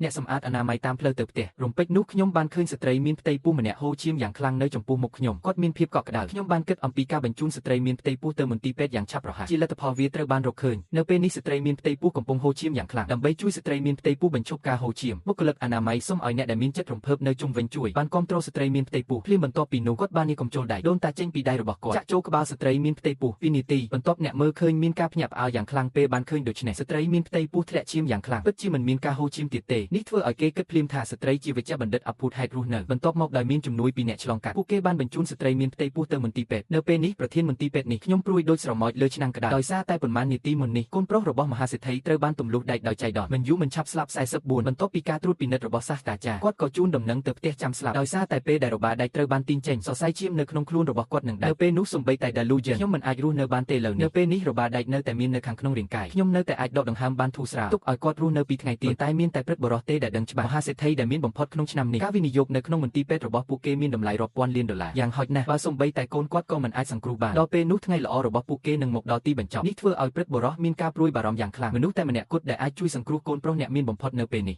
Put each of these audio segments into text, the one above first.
អ្នកសម្អាតអនាម័យតាមផ្លូវទៅផ្ទះរំពេចនោះខ្ញុំបានឃើញស្ត្រីមានផ្ទៃពោះម្នាក់ហូរឈាមយ៉ាងខ្លាំងនៅចំពោះមុខខ្ញុំគាត់មានភាពកក់ក្ដៅខ្ញុំបានគិតអំពីការបញ្ជូនស្ត្រីមានផ្ទៃពោះទៅមន្ទីរពេទ្យយ៉ាងឆាប់រហ័សជាលទ្ធផលវាត្រូវបានរកឃើញនៅពេលនេះស្ត្រីមានផ្ទៃពោះកំពុងហូរឈាមយ៉ាងខ្លាំងដើម្បីជួយស្ត្រីមានផ្ទៃពោះបញ្ឈប់ការហូរឈាមបុគ្គលិកអនាម័យសូមឲ្យអ្នកដែលមានចិត្តរំភើបនៅជុំវិញជួយបានគ្រប់គ្រងស្ត្រីមានផ្ទៃពោះភ្លាមបន្ទាប់ពីនោះគាត់បានលាកំជុលដៃដូនតាចេញពីដៃរបស់គាត់ចាក់ចូលក្បាលស្ត្រីមានផ្ទៃពោះ2នាទីបន្ទាប់អ្នកមើលឃើញមានការភ្ញាក់ផ្អើលយ៉ាងខ្លាំងពេលបានឃើញដូច្នេះស្ត្រីមានផ្ទៃពោះធ្លាក់ឈាមយ៉ាងខ្លាំងពិតជាមិនមានការហូរឈាមទៀតទេនេះធ្វើឲ្យគេគិតភ្លាមថាស្ត្រីជាវេជ្ជបណ្ឌិតអភូតហេតុរស់នៅបន្ទាប់មកដោយមានជំនួយពីអ្នកឆ្លងកាត់ពួកគេបានបញ្ជូនស្ត្រីមានផ្ទៃពោះទៅមន្ទីរពេទ្យនៅពេលនេះប្រធានមន្ទីរពេទ្យនេះខ្ញុំព្រួយដូចស្រមោចលើឆ្នាំងក្តៅដោយសារតែប៉ុន្មាននាទីមុននេះកូនប្រុសរបស់មហាសេដ្ឋីត្រូវបានទម្លុះដែកដោយចៃដន្យមិនយូរមិនឆាប់ស្លាប់44បន្ទាប់ពីការត្រួតពិនិត្យរបស់សាស្ត្រាចារ្យគាត់ក៏ជូនដំណឹងទៅផ្ទះចាំស្លាប់ដោយសារតែពេលដែលរបាដែកត្រូវបានទាញចេញសរសៃឈាមនៅក្នុងខ្លួនរបស់គាត់នឹងដែរនៅពេលនោះសូម្បីតែដាលូយើងខ្ញុំមិនអាចរស់នៅបានទេឥឡូវនេះនៅពេលនេះរបាដែកនៅតែមាននៅខាងក្នុងរាងកាយខ្ញុំនៅតែអាចដកដង្ហើមបានធូរស្រាលទុកឲ្យគាត់រស់នៅពីថ្ងៃទៀតតែមានតែព្រឹទ្ធបរិះទេដែលដឹងច្បាស់មហាសេដ្ឋីដែលមានបំផុតក្នុងឆ្នាំនេះការវិនិយោគនៅក្នុងមន្ទីរពេទ្យរបស់ពួកគេមានតម្លៃរាប់ពាន់លានដុល្លារយ៉ាងហោចណាស់បើសូម្បីតែកូនគាត់ក៏មិនអាចសង្គ្រោះបានដល់ពេលនោះថ្ងៃល្អរបស់ពួកគេនឹងមកដល់ទីបញ្ចប់នេះធ្វើឲ្យព្រឹទ្ធបរិះមានការព្រួយបារម្ភយ៉ាងខ្លាំងមនុស្សតែម្នាក់គត់ដែលអាចជួយសង្គ្រោះកូនប្រុសអ្នកមានបំផុតនៅពេលនេះ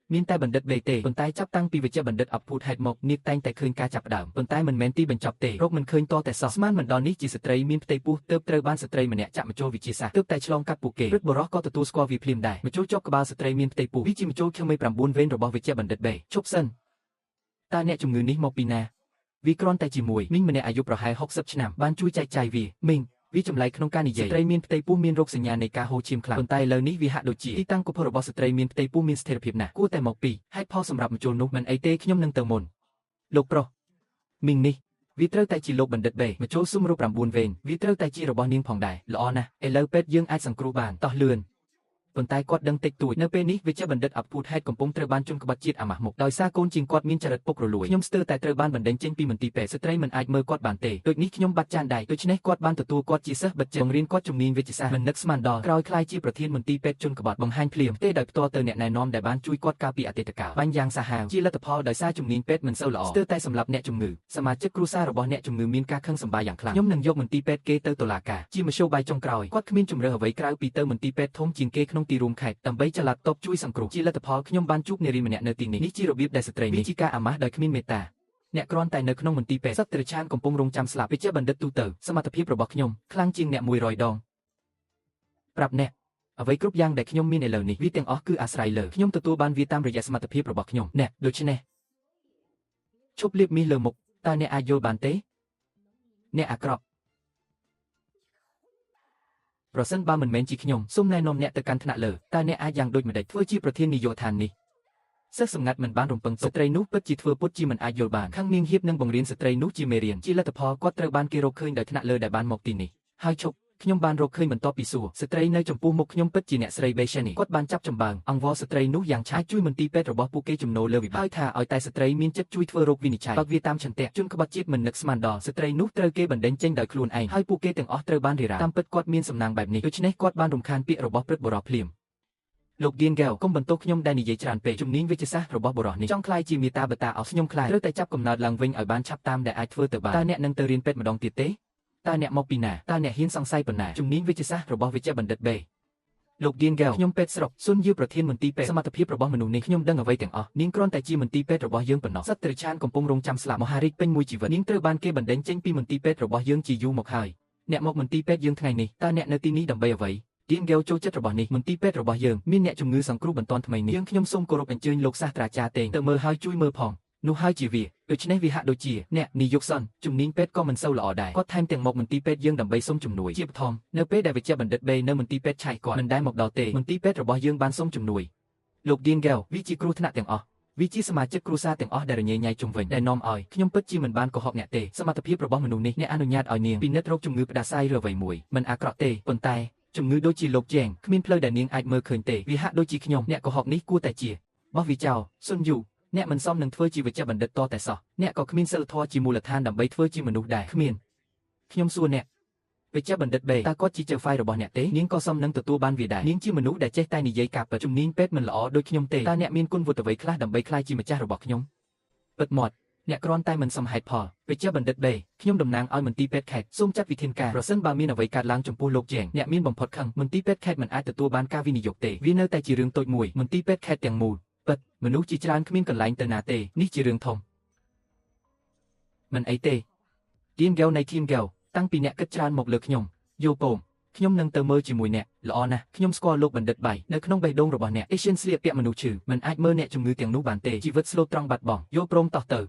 មានតែបណ្ឌិតវេទេប៉ុន្តែចាប់តាំងពីវិជ្ជាបណ្ឌិតអភូតហេតុមកនាងតែងតែឃើញការចាប់ផ្ដើមប៉ុន្តែមិនមែនទីបញ្ចប់ទេរកមិនឃើញតតែសោះស្មានមិនដល់នេះជាស្ត្រីមានផ្ទៃពោះទើបត្រូវបានស្ត្រីម្នាក់ចាក់មជុលវិទ្យាសាស្ត្រទើបតែឆ្លងកាត់ពួកគេព្រឹទ្ធបរិះក៏ទទួលស្គាល់វាភ្លាមដែរមជុលជាប់ក្បាលស្ត្រីមានផ្ទៃពោះវាជាមជុលខមេ9វេនរបស់វិជ្ជាបណ្ឌិតបេឈប់សិនតើអ្នកជំងឺនេះមកពីណាវាគ្រាន់តែជាមួយមីងម្នាក់អាយុប្រហែល60ឆ្នាំបានជួយចែកចាយវាមីងវាចម្លែកក្នុងការនិយាយស្ត្រីមានផ្ទៃពោះមានរោគសញ្ញានៃការហូរឈាមខ្លាំងប៉ុន្តែឥឡូវនេះវាហាក់ដូចជាទីតាំងគុភរបស់ស្ត្រីមានផ្ទៃពោះមានស្ថិរភាពណាស់គួរតែមកពីហេតុផលសម្រាប់មជុលនោះមិនអីទេខ្ញុំនឹងទៅមុនលោកប្រុសមីងនេះវាត្រូវតែជាលោកបណ្ឌិតបេមជុលស៊ុំរូប9វេនវាត្រូវតែជារបស់នាងផងដែរល្អណាស់ឥឡូវពេទ្យយើងអាចសង្គ្រោះបានតោះលឿនប៉ុន្តែគាត់ដឹងតិចតួចនៅពេលនេះវិជ្ជាបណ្ឌិតអភូតហេតុកំពុងត្រូវបានជន់ក្បត់ជាតិអាម៉ាស់មុខដោយសារកូនជាងគាត់មានចរិតពុករលួយខ្ញុំស្ទើរតែត្រូវបានបណ្ដេញចេញពីមន្ទីរពេទ្យស្ត្រីមិនអាចមើលគាត់បានទេដូចនេះខ្ញុំបាត់ចានដៃដូច្នេះគាត់បានទទួលគាត់ជាសិស្សបិទចិត្តបង្រៀនគាត់ជំនាញវិទ្យាសាស្ត្រមិននឹកស្មានដល់ក្រោយខ្លាយជាប្រធានមន្ទីរពេទ្យជន់ក្បត់បង្ហាញភ្លាមទេដោយផ្ទាល់ទៅអ្នកណែនាំដែលបានជួយគាត់កាលពីអតីតកាលបាញ់យ៉ាងសាហាវជាលទ្ធផលដោយសារជំនាញពេទ្យមិនសូវល្អស្ទើរតែសម្លាប់អ្នកជំងឺសមាជិកគ្រួសាររបស់អ្នកជំងឺមានការខឹងសម្បាយ៉ាងខ្លាំងខ្ញុំនឹងយកមន្ទីរពេទ្យគេទៅតុលាការជាមធ្យោបាយចុងក្រោយគាត់គ្មានជំរឿអ្វីក្រៅពីទៅមន្ទីរពេទ្យធំជាងគេក្នុងទីរួមខេត្តដើម្បីចល័តតបជួយសង្គ្រោះជាលទ្ធផលខ្ញុំបានជួបនារីម្នាក់នៅទីនេះនេះជារបៀបដែលស្ត្រីនេះជាការអាម៉ាស់ដោយគ្មានមេត្តាអ្នកគ្រាន់តែនៅក្នុងមន្ទីរពេទ្យសត្វត្រឆានកំពុងរងចាំស្លាប់វិជ្ជាបណ្ឌិតទូទៅសមត្ថភាពរបស់ខ្ញុំខ្លាំងជាងអ្នក100ដងប្រាប់អ្នកអ្វីគ្រប់យ៉ាងដែលខ្ញុំមានឥឡូវនេះវាទាំងអស់គឺអាស្រ័យលើខ្ញុំទទួលបានវាតាមរយៈសមត្ថភាពរបស់ខ្ញុំអ្នកដូច្នេះឈប់លាបមាសលើមុខតើអ្នកអាចយល់បានទេអ្នកអាក្រក់ប្រសិនបើមិនមែនជាខ្ញុំសូមណែនាំអ្នកទៅកាន់ថ្នាក់លើតើអ្នកអាចយ៉ាងដូចម្តេចធ្វើជាប្រធាននាយកដ្ឋាននេះសិស្សសម្ងាត់មិនបានរំពឹងទុកស្ត្រីនោះពិតជាធ្វើពុតជាមិនអាចយល់បានខាងនាងហៀបនឹងបង្រៀនស្ត្រីនោះជាមេរៀនជាលទ្ធផលគាត់ត្រូវបានគេរកឃើញដោយថ្នាក់លើដែលបានមកទីនេះហើយឈប់ខ្ញុំបានរកឃើញបន្ទាប់ពីសួរស្ត្រីនៅចំពោះមុខខ្ញុំពិតជាអ្នកស្រីបេសេនីគាត់បានចាប់ចម្បាំងអង្វរស្ត្រីនោះយ៉ាងឆាប់ជួយមន្ទីរពេទ្យរបស់ពួកគេចំណូលលើវិបត្តិហើយថាឲ្យតែស្ត្រីមានចិត្តជួយធ្វើរោគវិនិច្ឆ័យបើវាតាមឆន្ទៈជនក្បត់ជាតិមិននឹកស្មានដល់ស្ត្រីនោះត្រូវគេបណ្ដេញចេញដោយខ្លួនឯងហើយពួកគេទាំងអស់ត្រូវបានរារាតាមពិតគាត់មានសំណាងបែបនេះដូច្នេះគាត់បានរំខានពាក្យរបស់ព្រឹទ្ធបរិះភ្លាមលោកឌៀនហ្គេវកុំបន្ទោសខ្ញុំដែលនិយាយច្រើនពេកជំនាញវិទ្យាសាស្ត្ររបស់បុរសនេះចង់ខ្លាយជាមេតាបតាអស់ខ្ញុំខ្លាចត្រូវតែចាប់កំណើតឡើងវិញឲ្យបានឆាប់តាមដែលអាចធ្វើទៅបានតើអ្នកនឹងទៅរៀនពេទ្យម្ដងទៀតទេតើអ្នកមកពីណាតើអ្នកហ៊ានសង្ស័យប៉ុណ្ណាជំនាញវិទ្យាសាស្ត្ររបស់វិជ្ជាបណ្ឌិតបេលោកឌៀនហ្គេវខ្ញុំពេទ្យស្រុកស៊ុនយឺប្រធានមន្ទីរពេទ្យសមត្ថភាពរបស់មនុស្សនេះខ្ញុំដឹងអ្វីទាំងអស់នាងគ្រាន់តែជាមន្ទីរពេទ្យរបស់យើងប៉ុណ្ណោះសត្វត្រឆានកំពុងរងចាំស្លាប់មហារាជពេញមួយជីវិតនាងត្រូវបានគេបណ្ដេញចេញពីមន្ទីរពេទ្យរបស់យើងជាយូរមកហើយអ្នកមកមន្ទីរពេទ្យយើងថ្ងៃនេះតើអ្នកនៅទីនេះដើម្បីអ្វីឌៀនហ្គេវចូលចិត្តរបស់នេះមន្ទីរពេទ្យរបស់យើងមានអ្នកជំងឺសង្គ្រោះបន្ទាន់ថ្មីនេះខ្ញុំសូមគោរពអញ្ជើញលោកសាស្ត្រាចារ្យទេទៅមើលហើយជួយមើលផងនោះហើយជាវាដូច្នេះវាហាក់ដូចជាអ្នកនាយកសនជំនាញពេទ្យក៏មិនសូវល្អដែរគាត់ថែមទាំងមកមន្ទីរពេទ្យយើងដើម្បីសុំជំនួយជាបឋមនៅពេលដែលវិជ្ជាបណ្ឌិតបេនៅមន្ទីរពេទ្យឆៃគាត់មិនដែលមកដល់ទេមន្ទីរពេទ្យរបស់យើងបានសុំជំនួយលោកឌៀនហ្គេវវាជាគ្រោះថ្នាក់ទាំងអស់វាជាសមាជិកគ្រួសារទាំងអស់ដែលរញ៉េញ៉ៃជុំវិញដែលនាំឲ្យខ្ញុំពិតជាមិនបានកុហកអ្នកទេសមត្ថភាពរបស់មនុស្សនេះអ្នកអនុញ្ញាតឲ្យនាងពិនិត្យរោគជំងឺផ្ដាសាយឬអ្វីមួយមិនអាក្រក់ទេប៉ុន្តែជំងឺដូចជាលោកជែងគ្មានផ្លូវដែលនាងអាចមើលឃើញទេវាហាក់ដូចជាខ្ញុំអ្នកកុហកនេះគួរតែជាបោះវាចោលស៊ុនយូអ្នកមិនសមនឹងធ្វើជាវិជ្ជាបណ្ឌិតតតែសោះអ្នកក៏គ្មានសិលធម៌ជាមូលដ្ឋានដើម្បីធ្វើជាមនុស្សដែរគ្មានខ្ញុំសួរអ្នកវិជ្ជាបណ្ឌិតបេតើគាត់ជាចៅហ្វាយរបស់អ្នកទេនាងក៏សមនឹងទទួលបានវាដែរនាងជាមនុស្សដែលចេះតែនិយាយការពិតជំនាញពេទ្យមិនល្អដូចខ្ញុំទេតើអ្នកមានគុណវុឌ្ឍអ្វីខ្លះដើម្បីក្លាយជាម្ចាស់របស់ខ្ញុំពិតមាត់អ្នកគ្រាន់តែមិនសមហេតុផលវិជ្ជាបណ្ឌិតបេខ្ញុំតំណាងឲ្យមន្ទីរពេទ្យខេត្តសូមចាត់វិធានការប្រសិនបើមានអ្វីកើតឡើងចំពោះលោកជែងអ្នកមានបំផុតខឹងមន្ទីរពេទ្យខេត្តមិនអាចទទួលបានការវិនិយោគទេវានៅតែជារឿងតូចមួយមន្ទីរពេទ្យខេត្តទាំងមូល ពិតមនុស្សជាច្រើនគ្មានកន្លែងទៅណាទេនេះជារឿងធំមិនអីទេទៀងហ្គេវនៃធីមហ្គេវតាំងពីអ្នកគិតច្រើនមកលើខ្ញុំយោពងខ្ញុំនឹងទៅមើលជាមួយអ្នកល្អណាស់ខ្ញុំស្គាល់លោកបណ្ឌិតបៃនៅក្នុងបេះដូងរបស់អ្នក Asian ស្លៀកពាក់មនុស្សឈឺមិនអាចមើលអ្នកជំងឺទាំងនោះបានទេជីវិតស្លូតត្រង់បាត់បង់យោព្រមតោះទៅ